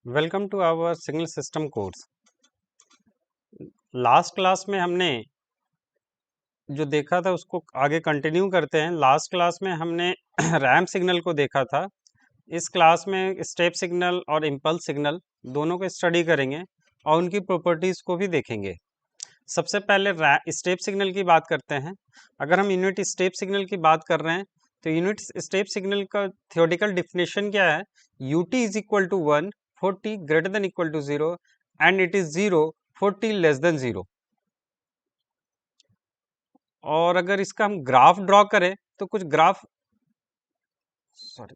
Welcome to our signal system course. Last class में हमने जो देखा था उसको आगे कंटिन्यू करते हैं। लास्ट क्लास में हमने रैम्प सिग्नल को देखा था। इस क्लास में स्टेप सिग्नल और इम्पल्स सिग्नल दोनों को स्टडी करेंगे और उनकी प्रॉपर्टीज़ को भी देखेंगे। सबसे पहले स्टेप सिग्नल की बात करते हैं। अगर हम यूनिट स्टेप सिग्नल की बात कर रहे हैं तो यूनिट स्टेप सिग्नल का थियोरेटिकल डिफिनेशन क्या है? ut is equal to 1 for t greater than equal to 0 and it is 0 for t less than 0। और अगर इसका हम ग्राफ ड्रॉ करें तो कुछ ग्राफ सॉरी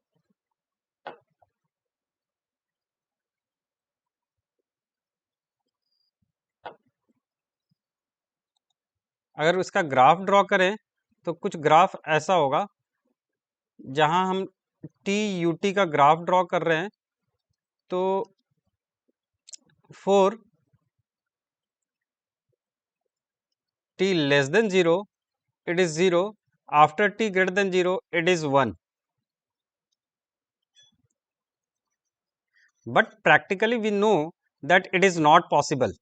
अगर इसका ग्राफ ड्रॉ करें तो कुछ ग्राफ ऐसा होगा जहां हम टी यूटी का ग्राफ ड्रॉ कर रहे हैं। तो for t less than 0 it is 0, after t greater than 0 it is 1। but practically we know that it is not possible।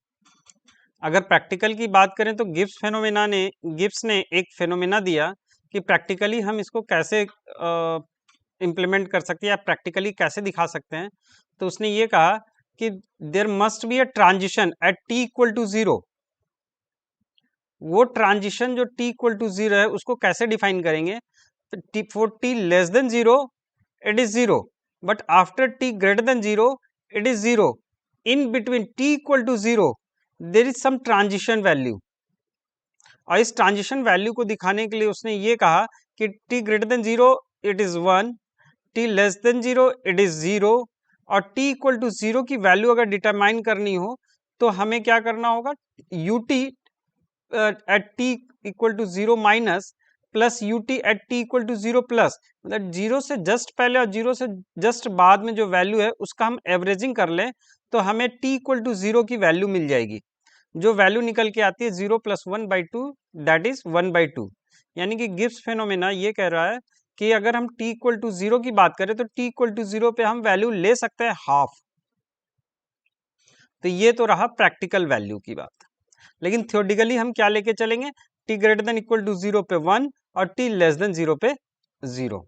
अगर प्रैक्टिकल की बात करें तो गिब्स ने एक फेनोमेना दिया कि प्रैक्टिकली हम इसको कैसे इम्प्लीमेंट कर सकते हैं या प्रैक्टिकली कैसे दिखा सकते हैं। तो उसने ये कहा कि there must be a transition at t equal to 0। वो ट्रांजिशन जो t इक्वल टू 0 है उसको कैसे डिफाइन करेंगे? तो for t less than 0 it is 0, but after t greater than 0 it is 0। in between t equal to 0 there is some transition value। और इस transition value को दिखाने के लिए उसने ये कहा कि t greater than 0 it is 1, t less than 0 it is 0 और t equal to 0 की वैल्यू अगर डिटरमाइन करनी हो तो हमें क्या करना होगा? ut at t equal to 0 minus plus ut at t equal to 0 plus, मतलब 0 से जस्ट पहले और 0 से जस्ट बाद में जो वैल्यू है उसका हम एवरेजिंग कर लें तो हमें t equal to 0 की वैल्यू मिल जाएगी। जो वैल्यू निकल के आती है 0 प्लस 1/2 दैट इज 1/2। यानी कि गिब्स फेनोमेना ये कह रहा है कि अगर हम t इक्वल टू 0 की बात करें तो t इक्वल टू 0 पे हम वैल्यू ले सकते हैं हाफ। तो ये तो रहा प्रैक्टिकल वैल्यू की बात। लेकिन थियोरेटिकली हम क्या लेके चलेंगे? t greater than equal to 0 पे 1 और t लेस देन 0 पे 0।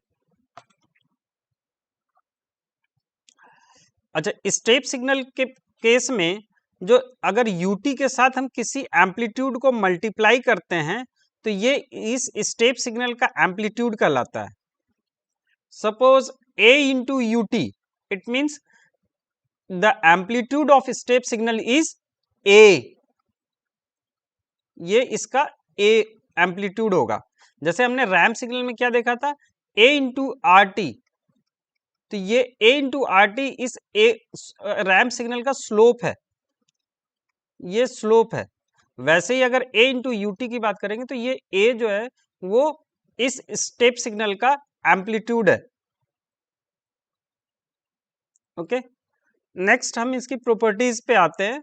अच्छा, स्टेप सिग्नल के केस में जो अगर ut के साथ हम किसी एम्पलीट्यूड को मल्टीप्लाई करते हैं तो ये इस स्टेप सिग्नल का एम्पलीट्यूड कहलाता है। Suppose a into ut, it means the amplitude of step signal is a। ये इसका a एम्पलीट्यूड होगा। जैसे हमने रैम्प सिग्नल में क्या देखा था? a into R T. तो ये a इंटू आर टी इस a रैम्प सिग्नल का स्लोप है, ये स्लोप है। वैसे ही अगर a इंटू यूटी की बात करेंगे तो ये a जो है वो इस स्टेप सिग्नल का एम्पलीट्यूड है। ओके, नेक्स्ट हम इसकी प्रॉपर्टीज पे आते हैं।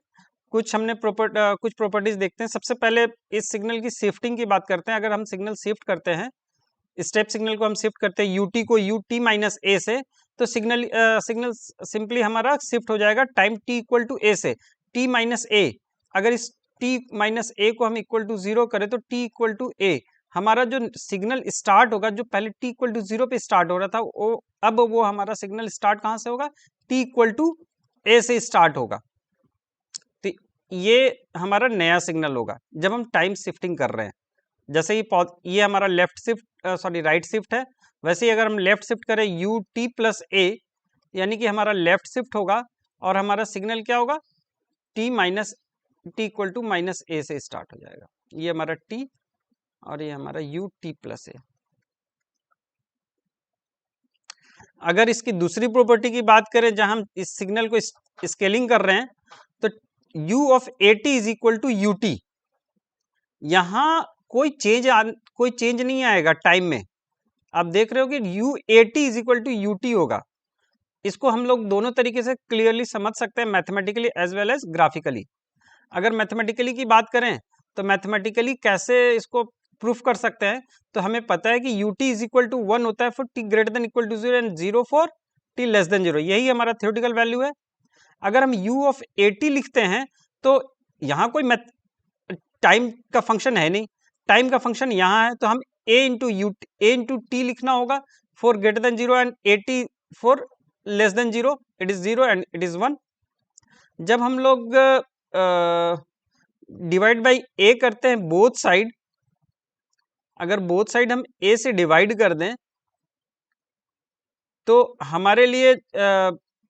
कुछ प्रॉपर्टीज देखते हैं। सबसे पहले इस सिग्नल की शिफ्टिंग की बात करते हैं। अगर हम सिग्नल शिफ्ट करते हैं, स्टेप सिग्नल को हम शिफ्ट करते हैं यूटी को ut माइनस ए से, तो सिग्नल सिंपली हमारा शिफ्ट हो जाएगा टाइम t इक्वल टू ए से t माइनस ए। अगर इस t माइनस ए को हम इक्वल टू 0 करें तो t इक्वल टू ए हमारा जो सिग्नल स्टार्ट होगा, जो पहले t इक्वल टू 0 पे स्टार्ट हो रहा था वो अब वो हमारा सिग्नल स्टार्ट कहाँ से होगा? t इक्वल टू ए से स्टार्ट होगा। तो ये हमारा नया सिग्नल होगा जब हम टाइम शिफ्टिंग कर रहे हैं। जैसे ये हमारा राइट शिफ्ट है, वैसे ही अगर हम लेफ्ट शिफ्ट करें u t प्लस ए, यानी कि हमारा लेफ्ट शिफ्ट होगा और हमारा सिग्नल क्या होगा? t minus t equal to minus a से स्टार्ट हो जाएगा। ये हमारा t और ये हमारा u t प्लस ए। अगर इसकी दूसरी प्रॉपर्टी की बात करें जहां हम इस सिग्नल को स्केलिंग कर रहे हैं तो u of A T is equal to U T. यहां कोई चेंज नहीं आएगा टाइम में। आप देख रहे हो कि U A T is equal to U T होगा। इसको हम लोग दोनों तरीके से क्लियरली समझ सकते हैं, mathematically as well as graphically. अगर मैथमेटिकली की बात करें तो मैथमेटिकली कैसे इसको प्रूफ कर सकते हैं? तो हमें पता है कि U T is equal to 1 होता है for T greater than equal to 0 and 0 for T less than 0। यही हमारा थ्योरेटिकल वैल्यू है। अगर हम u ऑफ at लिखते हैं तो यहाँ कोई टाइम का फंक्शन है नहीं, टाइम का फंक्शन यहाँ है, तो हम a इंटू t लिखना होगा for greater than 0 and at for less than 0, it is 0 and it is 1। जब हम लोग डिवाइड बाई a करते हैं बोथ साइड, अगर बोथ साइड हम a से डिवाइड कर दें तो हमारे लिए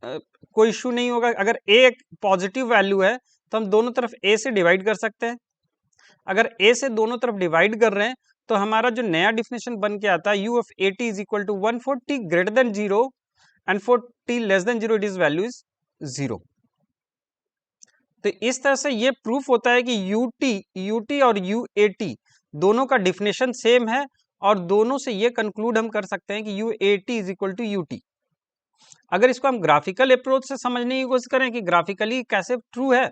कोई इशू नहीं होगा। अगर a एक पॉजिटिव वैल्यू है तो हम दोनों तरफ a से डिवाइड कर सकते हैं। अगर a से दोनों तरफ डिवाइड कर रहे हैं तो हमारा जो नया डिफिनेशन बन के आता है u of at is equal to 1 for t greater than 0 and for t less than 0 it is value is 0। तो इस तरह से ये प्रूफ होता है कि ut और uat दोनों का डिफिनेशन सेम है और दोनों से ये कंक्लूड हम कर सकते हैं कि uat is equal to ut। अगर इसको हम ग्राफिकल अप्रोच से समझने की कोशिश करें कि ग्राफिकली कैसे ट्रू है,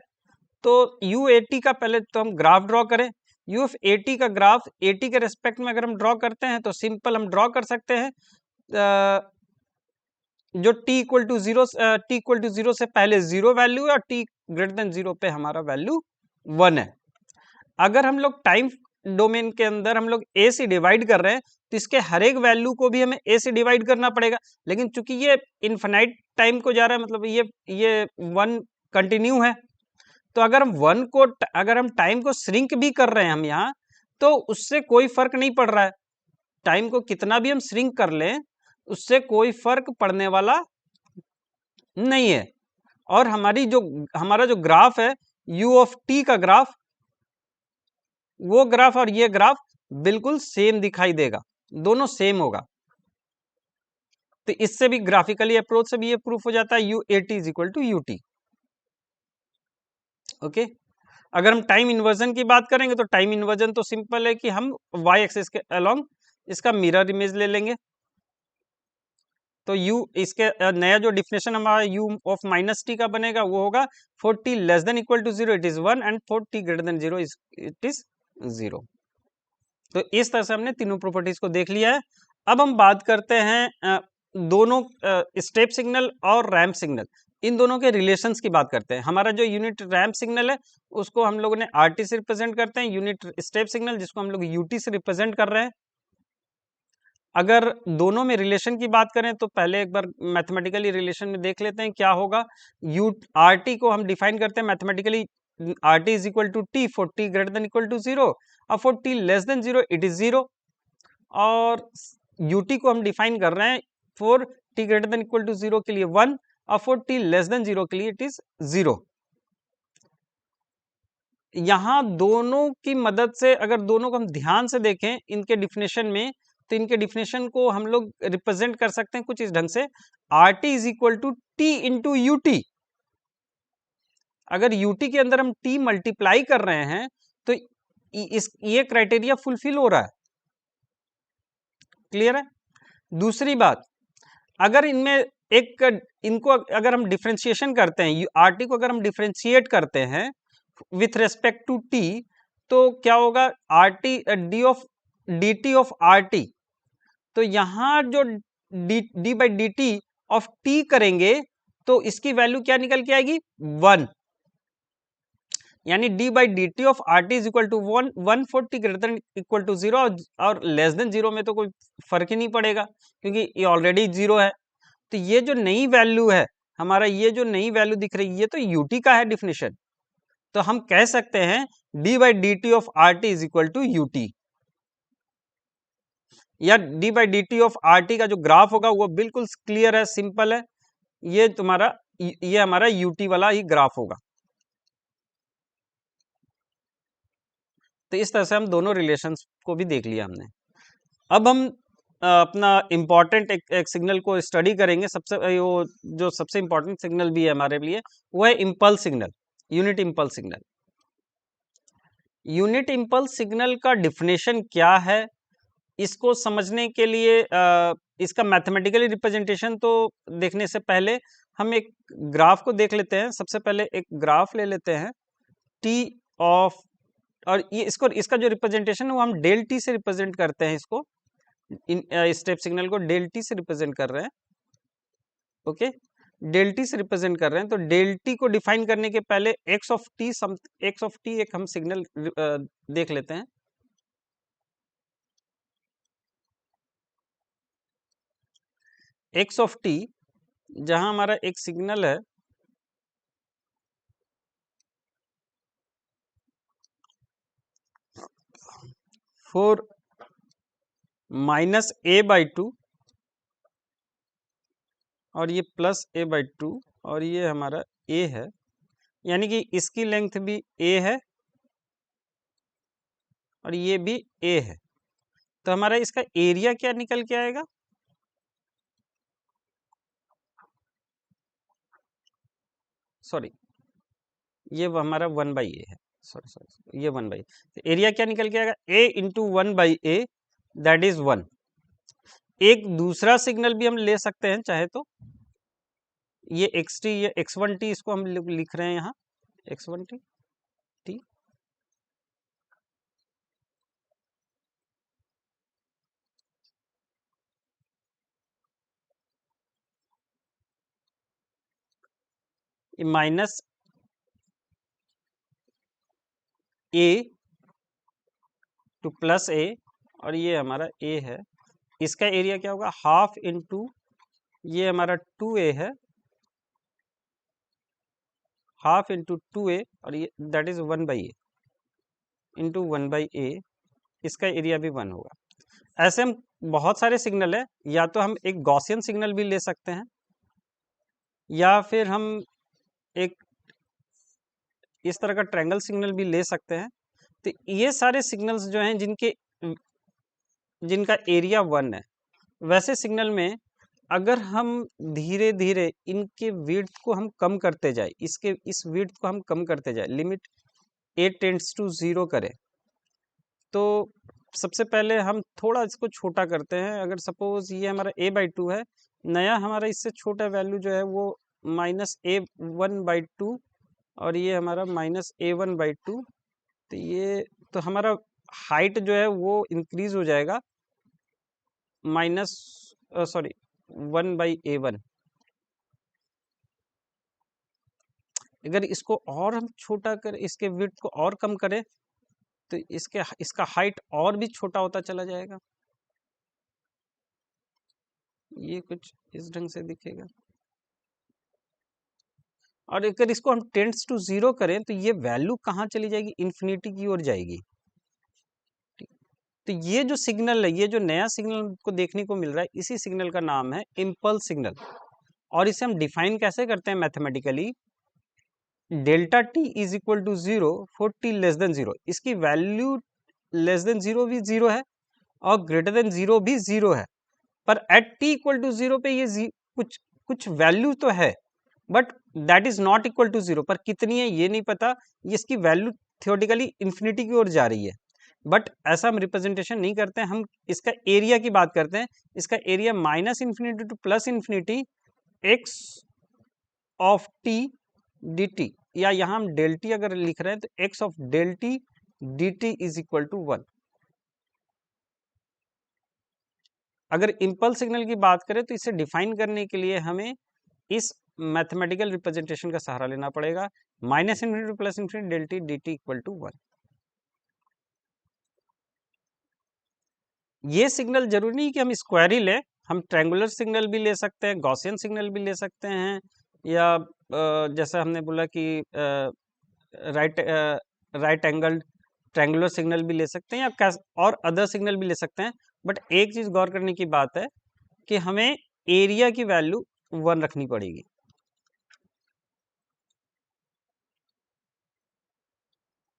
तो uat का पहले तो हम ग्राफ ड्रॉ करें। u ऑफ at का ग्राफ at के रेस्पेक्ट में अगर हम ड्रॉ करते हैं तो सिंपल हम ड्रॉ कर सकते हैं जो t इक्वल टू 0 से पहले 0 वैल्यू है और t ग्रेटर देन 0 पे हमारा वैल्यू 1 है। अगर हम लोग टाइम डोमेन के अंदर हम लोग a से डिवाइड कर रहे हैं तो इसके हर एक वैल्यू को भी हमें a से डिवाइड करना पड़ेगा, लेकिन चूंकि ये इनफाइनाइट टाइम को जा रहा है, मतलब ये 1 कंटिन्यू है, तो अगर हम टाइम को श्रिंक भी कर रहे हैं हम यहाँ, तो उससे कोई फर्क नहीं पड़ रहा है। टाइम को कितना भी हम श्रिंक कर लें उससे कोई फर्क पड़ने वाला नहीं है। और हमारा जो ग्राफ है u ऑफ t का ग्राफ, वो ग्राफ और ये ग्राफ बिल्कुल सेम दिखाई देगा, दोनों सेम होगा। तो इससे भी ग्राफिकली अप्रोच से भी ये प्रूफ हो जाता है uat is equal to ut। Okay, अगर हम टाइम इन्वर्जन की बात करेंगे तो टाइम इन्वर्जन तो सिंपल है कि हम y एक्सिस के अलोंग इसका मिरर इमेज ले लेंगे। तो इसके नया जो डिफिनेशन हमारा u ऑफ माइनस टी का बनेगा वो होगा for t less than equal to 0 it is 1 and for t greater than 0 it is 0। तो इस तरह से हमने तीनों प्रॉपर्टीज को देख लिया है। अब हम बात करते हैं दोनों स्टेप सिग्नल और रैंप सिग्नल, इन दोनों के रिलेशंस की बात करते हैं। हमारा जो यूनिट रैंप सिग्नल है उसको हम लोगों ने RT से रिप्रेजेंट करते हैं, यूनिट स्टेप सिग्नल जिसको हम लोग UT से रिप्रेजेंट कर रहे हैं। अगर दोनों में रिलेशन की बात करें तो पहले एक बार मैथमेटिकली रिलेशन में देख लेते हैं क्या होगा। RT को हम डिफाइन करते हैं mathematically, RT is equal to t for t greater than equal to 0 और for t less than 0 it is 0, और UT को हम डिफाइन कर रहे हैं for t greater than equal to 0 के लिए 1 और फॉर t लेस देन 0 के लिए इट इज 0। यहाँ दोनों की मदद से अगर दोनों को हम ध्यान से देखें इनके डिफिनेशन में, तो इनके डिफिनेशन को हम लोग रिप्रेजेंट कर सकते हैं कुछ इस ढंग से, RT is equal to t into UT। अगर UT के अंदर हम t मल्टीप्लाई कर रहे हैं तो ये क्राइटेरिया फुलफिल हो रहा है। क्लियर है? दूसरी बात, अगर इनको अगर हम डिफरेंशिएशन करते हैं, RT को अगर हम डिफरेंशिएट करते हैं विथ रेस्पेक्ट टू t, तो क्या होगा dt ऑफ RT, तो यहाँ जो d by dt of t करेंगे तो इसकी वैल्यू क्या निकल के आएगी 1, यानी d by dt of RT is equal to 1 for t greater than equal to 0 और लेस देन 0 में तो कोई फर्क ही नहीं पड़ेगा क्योंकि ये ऑलरेडी 0 है। तो ये जो नई वैल्यू है हमारा, ये जो नई वैल्यू दिख रही है ये तो UT का है डिफिनेशन, तो हम कह सकते हैं d by dt of RT is equal to UT, या d by dt of RT का जो ग्राफ होगा वो बिल्कुल क्लियर है, सिंपल है, ये हमारा UT वाला ही ग्राफ होगा। तो इस तरह से हम दोनों रिलेशंस को भी देख लिया हमने। अब हम अपना इम्पॉर्टेंट एक सिग्नल को स्टडी करेंगे, वो जो सबसे इम्पॉर्टेंट सिग्नल भी है हमारे लिए वो है impulse signal, unit impulse signal. Unit impulse signal का डिफिनेशन क्या है, इसको समझने के लिए इसका मैथमेटिकली रिप्रेजेंटेशन तो देखने से पहले हम एक ग्राफ को देख लेते हैं। सबसे पहले एक ग्राफ ले लेते हैं t ऑफ, और इसका जो रिप्रेजेंटेशन है वो हम डेल t से रिप्रेजेंट करते हैं, इसको स्टेप सिग्नल को डेल t से रिप्रेजेंट कर रहे हैं। ओके, डेल टी से रिप्रेजेंट कर रहे हैं, तो डेल टी को डिफाइन करने के पहले एक्स ऑफ टी एक हम सिग्नल देख लेते हैं। एक्स ऑफ टी जहां हमारा एक सिग्नल है फोर -a/2 और ये +a/2 और ये हमारा a है, यानी कि इसकी लेंथ भी a है और ये भी a है। तो हमारा इसका एरिया क्या निकल के आएगा? सॉरी, ये हमारा 1/a है। सॉरी, ये 1/a। तो एरिया क्या निकल के आएगा? a into 1/a, that is 1। एक दूसरा सिग्नल भी हम ले सकते हैं चाहे तो, ये xt, ये x1t, इसको हम लिख रहे हैं यहाँ x1t t। Minus a two plus a और ये हमारा a है। इसका एरिया क्या होगा? हाफ इंटू ये हमारा 2a है, हाफ इंटू 2a और ये that is 1/a into 1/a। इसका एरिया भी 1 होगा। ऐसे हम बहुत सारे सिग्नल है, या तो हम एक गॉसियन सिग्नल भी ले सकते हैं या फिर हम एक इस तरह का ट्रायंगल सिग्नल भी ले सकते हैं। तो ये सारे सिग्नल्स जो हैं जिनका एरिया 1 है, वैसे सिग्नल में अगर हम धीरे धीरे इनके विड्थ को हम कम करते जाए, इस विड्थ को हम कम करते जाए, लिमिट a टेंड्स टू 0 करें, तो सबसे पहले हम थोड़ा इसको छोटा करते हैं। अगर सपोज ये हमारा a/2 है, नया हमारा इससे छोटा वैल्यू जो है वो -a1/2 और ये हमारा -a1/2। तो ये तो हमारा हाइट जो है वो इंक्रीज हो जाएगा माइनस सॉरी 1/a1। अगर इसको और हम छोटा करें, इसके विड्थ को और कम करें, तो इसका हाइट और भी छोटा होता चला जाएगा। ये कुछ इस ढंग से दिखेगा। और अगर इसको हम टेंड्स टू 0 करें तो ये वैल्यू कहाँ चली जाएगी? इन्फिनिटी की ओर जाएगी। ठीक। तो ये जो सिग्नल है, ये जो नया सिग्नल को देखने को मिल रहा है, इसी सिग्नल का नाम है इम्पल्स सिग्नल। और इसे हम डिफाइन कैसे करते हैं mathematically? Delta T is equal to 0 for T less than 0। इसकी वैल्यू लेस देन 0 भी 0 है और ग्रेटर देन 0 भी 0 है, पर एट टी इक्वल टू 0 पे ये कुछ कुछ वैल्यू तो है, but that is not equal to 0। पर कितनी है ये नहीं पता, इसकी वैल्यू थियोरेटिकली इंफिनिटी की ओर जा रही है, बट ऐसा हम रिप्रेजेंटेशन नहीं करते हैं। हम इसका एरिया की बात करते हैं। इसका area -infinity to +infinity X of T D T, या यहाँ हम डेल टी अगर लिख रहे हैं तो X of del T D T is equal to 1। अगर इम्पल्स सिग्नल की बात करें तो इसे डिफाइन करने के लिए हमें इस मैथमेटिकल रिप्रेजेंटेशन का सहारा लेना पड़ेगा, -infinity to +infinity del T D T equal to 1। ये सिग्नल जरूरी नहीं कि हम स्क्वायर ही लें, हम ट्रायंगुलर सिग्नल भी ले सकते हैं, गॉसियन सिग्नल भी ले सकते हैं, या जैसा हमने बोला कि right right angle triangular signal भी ले सकते हैं, या और अदर सिग्नल भी ले सकते हैं। बट एक चीज गौर करने की बात है कि हमें एरिया की वैल्यू 1 रखनी पड़ेगी।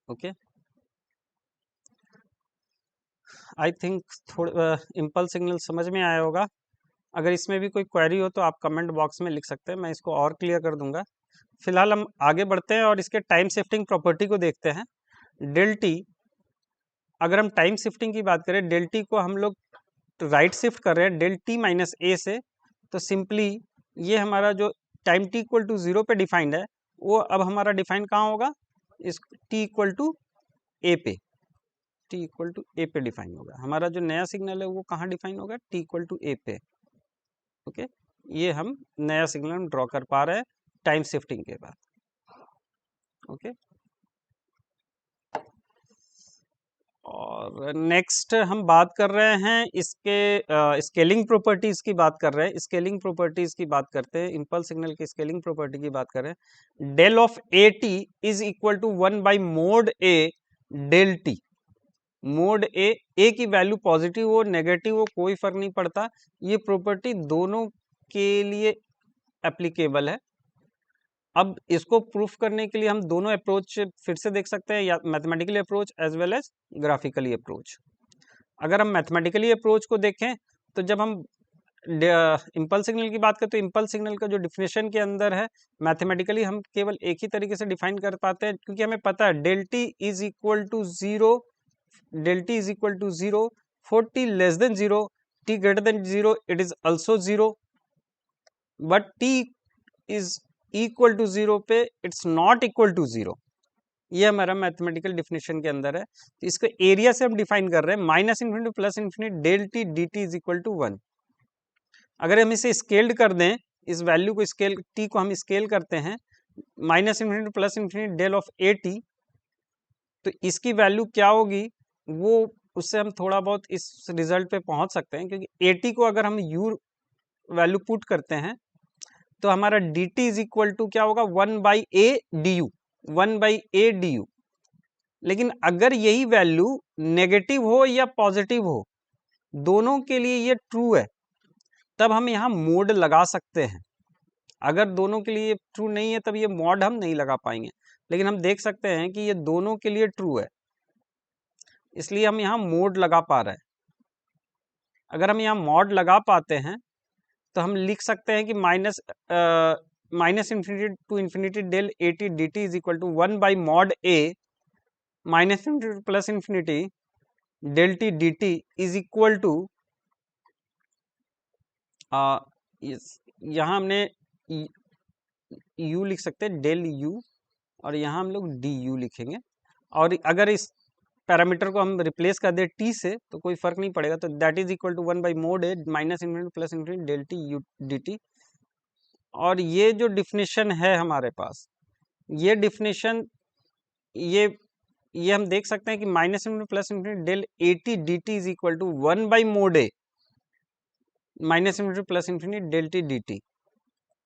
ओके, आई थिंक थोड़ा इम्पल्स सिग्नल समझ में आया होगा। अगर इसमें भी कोई क्वेरी हो तो आप कमेंट बॉक्स में लिख सकते हैं, मैं इसको और क्लियर कर दूंगा। फिलहाल हम आगे बढ़ते हैं और इसके टाइम शिफ्टिंग प्रॉपर्टी को देखते हैं। डेल टी, अगर हम टाइम शिफ्टिंग की बात करें, डेल टी को हम लोग राइट शिफ्ट कर रहे हैं डेल टी -a से, तो सिंपली ये हमारा जो टाइम t इक्वल टू 0 पे डिफाइंड है, वो अब हमारा डिफाइन कहाँ होगा? इस t इक्वल टू a पे, t इक्वल टू a पे डिफाइन होगा। हमारा जो नया सिग्नल है वो कहाँ डिफाइन होगा? t इक्वल टू a पे। ओके, ये हम नया सिग्नल ड्रॉ कर पा रहे हैं टाइम शिफ्टिंग के बाद। ओके, और नेक्स्ट हम बात कर रहे हैं इसके स्केलिंग प्रॉपर्टीज की बात कर रहे हैं। स्केलिंग प्रॉपर्टीज की बात करते हैं, इम्पल्स सिग्नल की स्केलिंग प्रॉपर्टी की बात कर रहे हैं। Del of A T is equal to 1 by mod a del t. Mod a की वैल्यू पॉजिटिव हो नेगेटिव हो कोई फर्क नहीं पड़ता, ये प्रॉपर्टी दोनों के लिए एप्लीकेबल है। अब इसको प्रूफ करने के लिए हम दोनों अप्रोच फिर से देख सकते हैं, या mathematically approach as well as graphically approach. अगर हम मैथमेटिकली अप्रोच को देखें तो जब हम इम्पल्स सिग्नल की बात करें तो इम्पल्स सिग्नल का जो डिफिनेशन के अंदर है, मैथमेटिकली हम केवल एक ही तरीके से डिफाइन कर पाते हैं, क्योंकि हमें पता है del t is equal to zero, del t is equal to zero for T less than zero, t greater than zero it is also zero, but t is equal to zero पे it's not equal to zero. ये हमारा mathematical definition के अंदर है। तो इसको area से हम डिफाइन कर रहे हैं, minus infinity plus infinity del T D T is equal to 1। अगर हम इसे स्केल्ड कर दें, इस वैल्यू को स्केल टी को हम स्केल करते हैं minus infinity plus infinity del of A T, तो इसकी वैल्यू क्या होगी वो उससे हम थोड़ा बहुत इस रिजल्ट पे पहुंच सकते हैं, क्योंकि ए टी को अगर हम यू वैल्यू पुट करते हैं तो हमारा D T is equal to क्या होगा 1 by A D U, 1 by A D U. लेकिन अगर यही वैल्यू नेगेटिव हो या पॉजिटिव हो, दोनों के लिए ये ट्रू है, तब हम यहाँ मोड लगा सकते हैं। अगर दोनों के लिए ट्रू नहीं है तब ये मॉड हम नहीं लगा पाएंगे, लेकिन हम देख सकते हैं कि ये दोनों के लिए ट्रू है, इसलिए हम यहाँ मोड लगा पा रहे हैं। अगर हम यहाँ मॉड लगा पाते हैं तो हम लिख सकते हैं कि minus infinity to infinity del a t D T is equal to 1 by mod a minus infinity plus infinity del T D T is equal to, यहाँ हमने यू लिख सकते हैं डेल यू, और यहाँ हम लोग डी यू लिखेंगे। और अगर इस पैरामीटर को हम रिप्लेस कर दे टी से तो कोई फर्क नहीं पड़ेगा, तो that is equal to 1 by mod a minus infinity plus infinity del t u d t. और ये जो डिफिनेशन है हमारे पास, ये डिफिनेशन ये हम देख सकते हैं कि minus infinity plus infinity del a t D T is equal to 1 by mod a minus infinity plus infinity del T D t.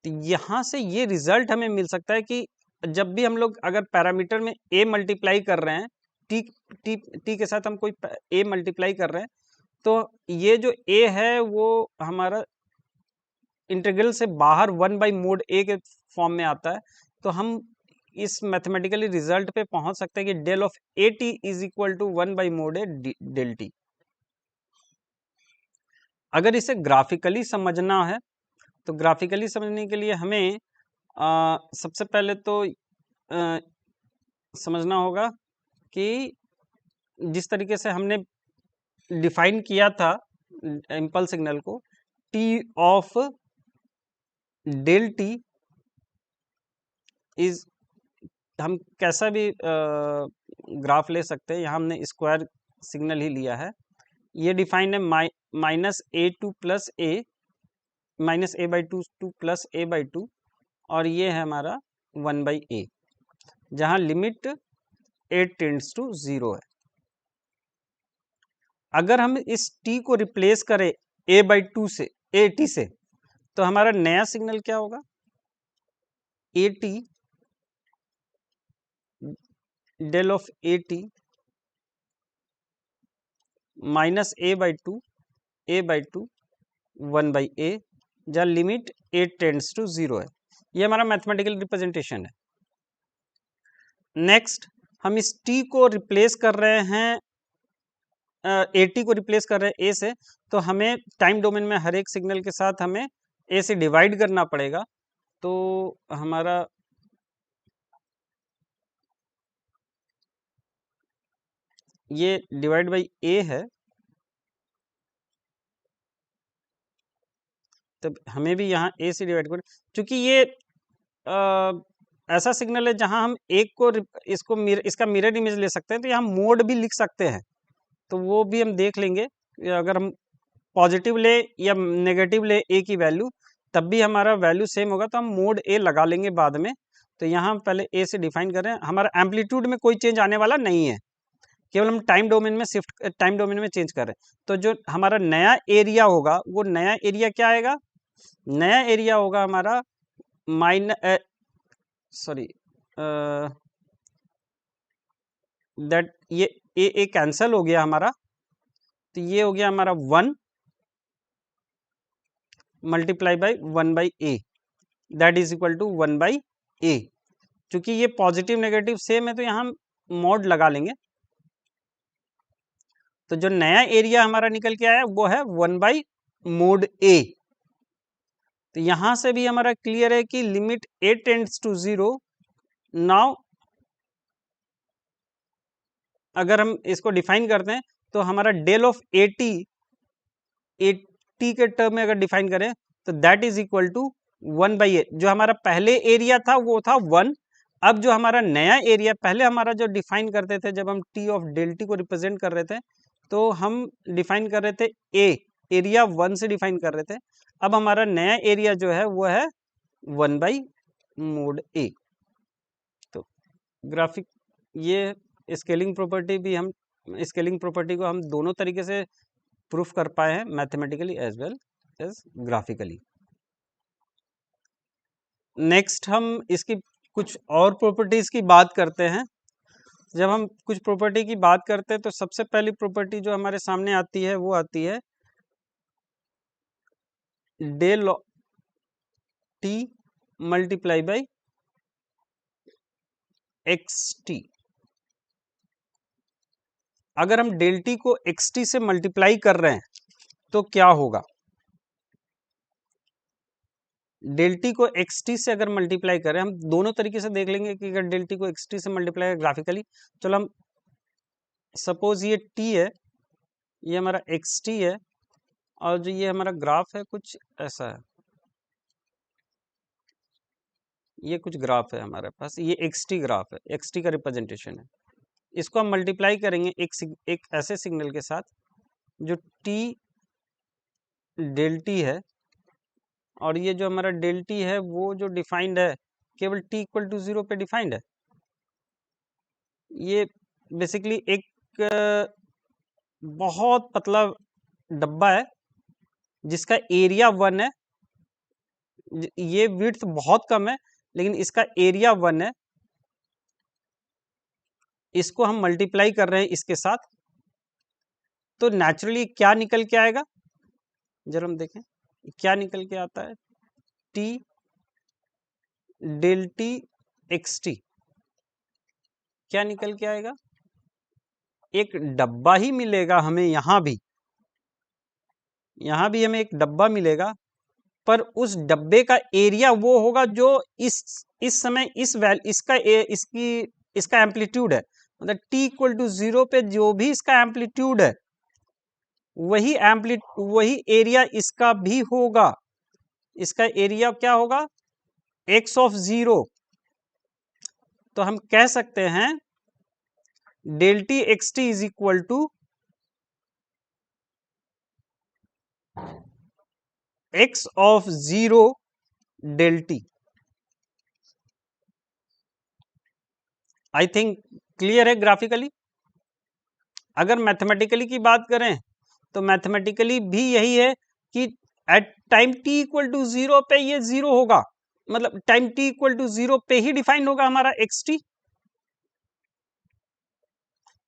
तो यहाँ से ये रिजल्ट हमें मिल सकता है कि जब भी हम लोग अगर पैरामीटर में ए मल्टीप्लाई कर रहे हैं, टी टी टी के साथ हम कोई ए मल्टीप्लाई कर रहे हैं, तो ये जो ए है वो हमारा इंटीग्रल से बाहर 1 बाई मोड ए के फॉर्म में आता है। तो हम इस मैथमेटिकली रिजल्ट पे पहुंच सकते हैं कि del of A T is equal to 1 by mod a del t. अगर इसे ग्राफिकली समझना है तो ग्राफिकली समझने के लिए हमें सबसे पहले तो समझना होगा कि जिस तरीके से हमने डिफाइन किया था इम्पल्स सिग्नल को, t of del t is, हम कैसा भी ग्राफ ले सकते हैं, यहाँ हमने स्क्वायर सिग्नल ही लिया है। ये डिफाइन है minus A two plus A, minus a by two plus A by to, और ये है हमारा 1 बाई ए, जहाँ लिमिट ए टेंड्स टू 0 है। अगर हम इस t को रिप्लेस करें a बाई टू से, ए टी से, तो हमारा नया सिग्नल क्या होगा, a t del of A t minus a by two 1 by a, जहाँ लिमिट ए टेंड्स टू 0 है। ये हमारा मैथमेटिकल रिप्रेजेंटेशन है। नेक्स्ट हम इस t को रिप्लेस कर रहे हैं, ए टी को रिप्लेस कर रहे हैं ए से, तो हमें टाइम डोमेन में हर एक सिग्नल के साथ हमें ए से डिवाइड करना पड़ेगा। तो हमारा ये डिवाइड बाई ए है, तब हमें भी यहाँ ए से डिवाइड कर, क्योंकि ये ऐसा सिग्नल है जहाँ हम एक को इसका मिरर इमेज ले सकते हैं, तो यहाँ मोड भी लिख सकते हैं, तो वो भी हम देख लेंगे। अगर हम पॉजिटिव ले या नेगेटिव ले ए की वैल्यू, तब भी हमारा वैल्यू सेम होगा, तो हम मोड ए लगा लेंगे बाद में। तो यहाँ हम पहले ए से डिफाइन कर रहे हैं, हमारा एम्पलीट्यूड में कोई चेंज आने वाला नहीं है, केवल हम टाइम डोमेन में चेंज कर रहे हैं। तो जो हमारा नया एरिया होगा, वो नया एरिया क्या आएगा, नया एरिया होगा हमारा दैट ये ए कैंसल हो गया हमारा, तो ये हो गया हमारा 1 multiply by 1/a, that is equal to 1/a। क्योंकि ये पॉजिटिव नेगेटिव सेम है, तो यहाँ हम मॉड लगा लेंगे। तो जो नया एरिया हमारा निकल के आया वो है 1/mod a। तो यहां से भी हमारा क्लियर है कि limit a tends to 0। Now अगर हम इसको डिफाइन करते हैं, तो हमारा डेल ऑफ at के टर्म में अगर डिफाइन करें, तो that is equal to 1/a। जो हमारा पहले एरिया था वो था 1। अब जो हमारा नया एरिया, पहले हमारा जो डिफाइन करते थे जब हम t ऑफ डेल टी को रिप्रेजेंट कर रहे थे, तो हम डिफाइन कर रहे थे a, एरिया 1 से डिफाइन कर रहे थे। अब हमारा नया एरिया जो है वो है 1/mod a। तो ग्राफिक, ये स्केलिंग प्रॉपर्टी भी हम, स्केलिंग प्रॉपर्टी को हम दोनों तरीके से प्रूफ कर पाए हैं, mathematically as well as graphically. Next हम इसकी कुछ और प्रॉपर्टीज की बात करते हैं। जब हम कुछ प्रॉपर्टी की बात करते हैं, तो सबसे पहली प्रॉपर्टी जो हमारे सामने आती है वो आती है del t multiply by x t. अगर हम डेल टी को एक्स टी से मल्टीप्लाई कर रहे हैं तो क्या होगा, डेल टी को एक्स टी से अगर मल्टीप्लाई करें, हम दोनों तरीके से देख लेंगे कि अगर डेल टी को एक्स टी से मल्टीप्लाई ग्राफिकली। चलो हम सपोज ये टी है, ये हमारा एक्स टी है, और जो ये हमारा ग्राफ है कुछ ऐसा है, ये कुछ ग्राफ है हमारे पास, ये एक्स टी ग्राफ है, एक्स टी का रिप्रेजेंटेशन है। इसको हम मल्टीप्लाई करेंगे एक ऐसे सिग्नल के साथ जो टी डेल टी है, और ये जो हमारा डेल टी है वो जो डिफाइंड है केवल t इक्वल टू 0 पे डिफाइंड है। ये बेसिकली एक बहुत पतला डब्बा है जिसका एरिया 1 है। ये विड्थ बहुत कम है, लेकिन इसका एरिया 1 है। इसको हम मल्टीप्लाई कर रहे हैं इसके साथ, तो नेचुरली क्या निकल के आएगा, जरा हम देखें क्या निकल के आता है, t del t x t. क्या निकल के आएगा, एक डब्बा ही मिलेगा हमें, यहां भी हमें एक डब्बा मिलेगा, पर उस डब्बे का एरिया वो होगा जो इस समय इसका एम्पलीट्यूड है। मतलब t इक्वल टू 0 पे जो भी इसका एम्पलीट्यूड है, वही एरिया इसका भी होगा। इसका एरिया क्या होगा, x ऑफ 0। तो हम कह सकते हैं del t x t is equal to x of 0 del t. I think clear है ग्राफिकली। अगर मैथमेटिकली की बात करें, तो मैथमेटिकली भी यही है कि at time t equal to 0 पे ये 0 होगा, मतलब टाइम t इक्वल टू 0 पे ही डिफाइन होगा हमारा एक्स टी।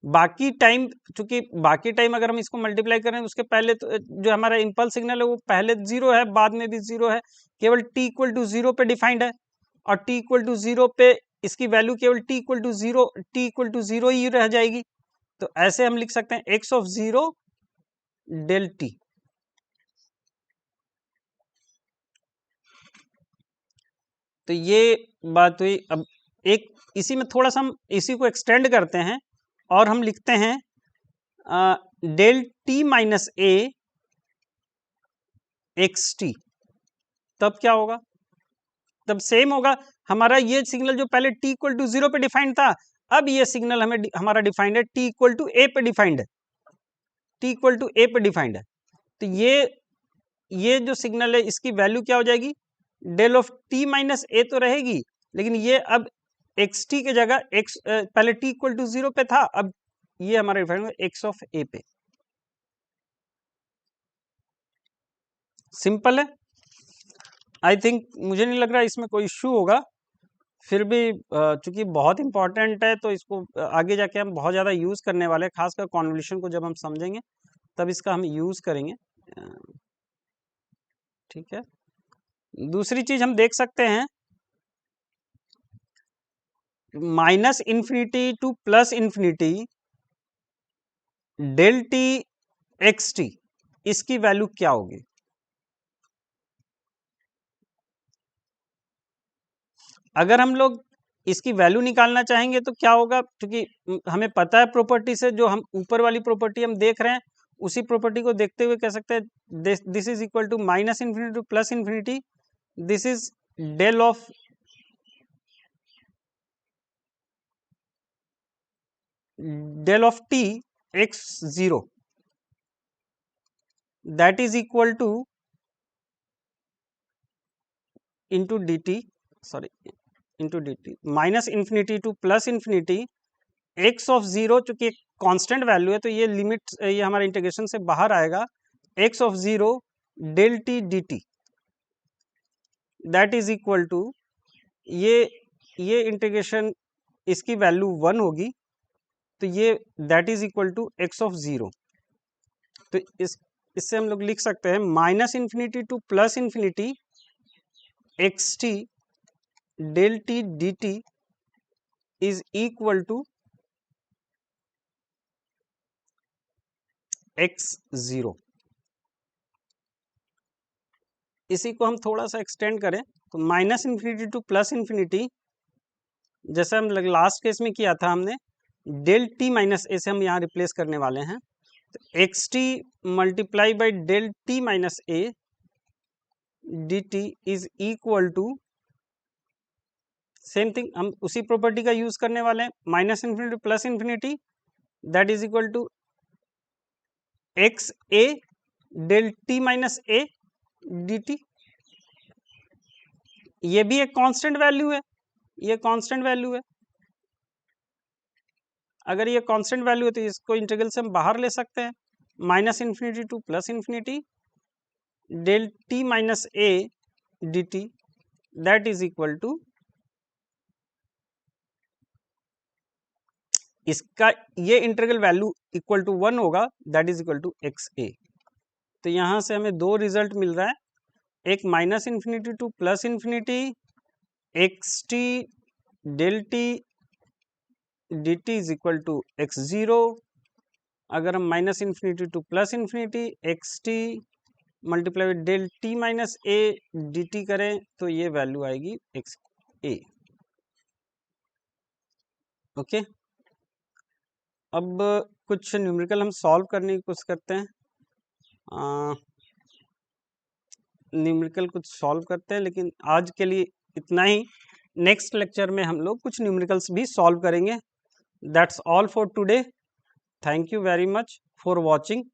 बाकी टाइम, चूंकि बाकी टाइम अगर हम इसको मल्टीप्लाई करें उसके पहले, तो जो हमारा इंपल्स सिग्नल है वो पहले 0 है, बाद में भी 0 है, केवल t इक्वल टू 0 पे डिफाइंड है। और t इक्वल टू 0 पे इसकी वैल्यू केवल t इक्वल टू 0 ही रह जाएगी। तो ऐसे हम लिख सकते हैं x ऑफ 0 डेल टी। तो ये बात हुई। अब एक इसी में थोड़ा सा हम इसी को एक्सटेंड करते हैं, और हम लिखते हैं डेल टी माइनस ए एक्स टी। तब क्या होगा, तब सेम होगा हमारा ये सिग्नल जो पहले t इक्वल टू 0 पे डिफाइंड था, अब ये सिग्नल हमारा डिफाइंड है t इक्वल टू a पे डिफाइंड है, t इक्वल टू a पे डिफाइंड है। तो ये जो सिग्नल है इसकी वैल्यू क्या हो जाएगी, डेल ऑफ टी माइनस ए तो रहेगी, लेकिन ये अब एक्स टी के जगह एक्स पहले टी इक्वल टू 0 पे था, अब ये हमारा रिफरेंस है एक्स ऑफ ए पे। सिंपल है, आई थिंक मुझे नहीं लग रहा इसमें कोई इश्यू होगा। फिर भी चूंकि बहुत इंपॉर्टेंट है तो इसको आगे जाके हम बहुत ज़्यादा यूज़ करने वाले हैं, खासकर कॉन्वोल्यूशन को जब हम समझेंगे तब इसका हम यूज़ करेंगे। ठीक है, दूसरी चीज हम देख सकते हैं, minus infinity to plus infinity del t x t, इसकी वैल्यू क्या होगी। अगर हम लोग इसकी वैल्यू निकालना चाहेंगे तो क्या होगा, क्योंकि हमें पता है प्रॉपर्टी से, जो हम ऊपर वाली प्रॉपर्टी हम देख रहे हैं उसी प्रॉपर्टी को देखते हुए कह सकते हैं this is equal to minus infinity to plus infinity, this is del of t x zero, that is equal to into dt, sorry into dt, minus infinity to plus infinity x of zero, चूंकि एक constant value है तो ये limit, ये हमारे integration से बाहर आएगा, x of zero del T D t, that is equal to ये इंटीग्रेशन इसकी वैल्यू 1 होगी, तो ये that is equal to x of zero. तो इससे हम लोग लिख सकते हैं minus infinity to plus infinity x t del T D T is equal to x zero. इसी को हम थोड़ा सा एक्सटेंड करें तो minus infinity to plus infinity, जैसे हम लास्ट केस में किया था हमने, डेल टी माइनस ए से हम यहाँ रिप्लेस करने वाले हैं, तो x t multiply by del t minus a d T is equal to, same thing हम उसी प्रॉपर्टी का यूज करने वाले हैं, minus infinity plus infinity, that is equal to x a del t minus a d t. ये भी एक constant value है, ये कांस्टेंट वैल्यू है, अगर ये कांस्टेंट वैल्यू है तो इसको इंटीग्रल से हम बाहर ले सकते हैं, minus infinity to plus infinity del t minus a d t, that is equal to, इसका ये इंटीग्रल वैल्यू इक्वल टू 1 होगा, that is equal to x a. तो यहां से हमें दो रिजल्ट मिल रहा है, एक minus infinity to plus infinity x t del T D T is equal to x zero, अगर हम minus infinity to plus infinity x t multiply with del t minus a d t करें तो ये value आएगी x ए। Okay, अब कुछ numerical हम solve करने की कोशिश करते हैं, न्यूमेरिकल कुछ सॉल्व करते हैं, लेकिन आज के लिए इतना ही। नेक्स्ट लेक्चर में हम लोग कुछ न्यूमेरिकल्स भी सॉल्व करेंगे। That's all for today, thank you very much for watching.